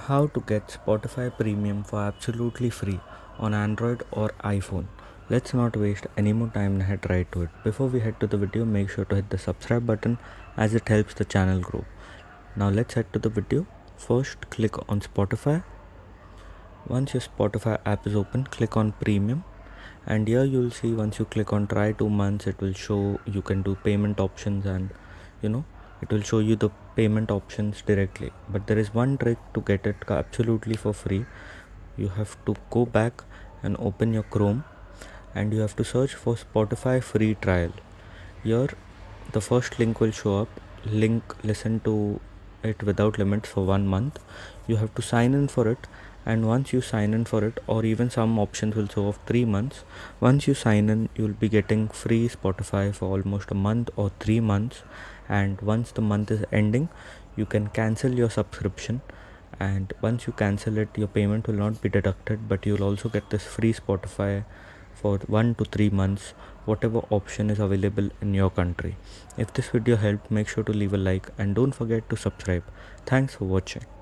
How to get Spotify Premium for absolutely free on Android or iPhone. Let's not waste any more time and head right to it. Before we head to the video, make sure to hit the subscribe button as it helps the channel grow. Now let's head to the video. First, click on Spotify. Once your Spotify app is open, click on Premium. And here you'll see once you click on try 2 months, it will show you can do payment options and it will show you the payment options directly. But there is one trick to get it absolutely for free. You have to go back and open your Chrome and you have to search for Spotify free trial. Here the first link will show up. Listen to it without limits for 1 month. You have to sign in for it, and once you sign in for it, or even some options will show of 3 months. Once you sign in, you'll be getting free Spotify for almost a month or 3 months. And once the month is ending, you can cancel your subscription, and once you cancel it, your payment will not be deducted, but you'll also get this free Spotify for 1 to 3 months, whatever option is available in your country. If this video helped, make sure to leave a like and don't forget to subscribe. Thanks for watching.